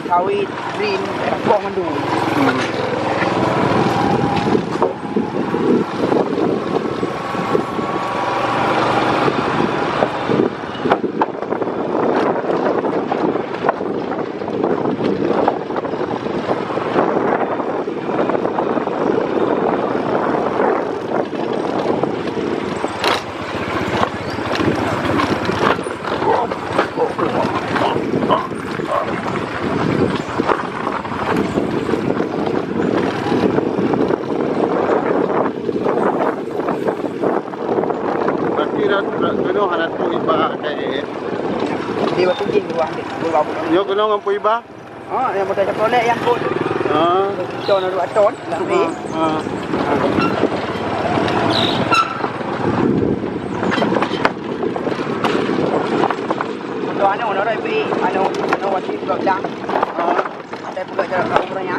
sawit, green, buah mandu. Ano hanat po iba kay Di ba tugin buah ni? Buah buah. yo kuno ang po iba? Yang mo tayo prole yang pun. Ton na 2 ton lang ni. Ano rai pi ano wasit blok lang. Ada pula jarak umurnya.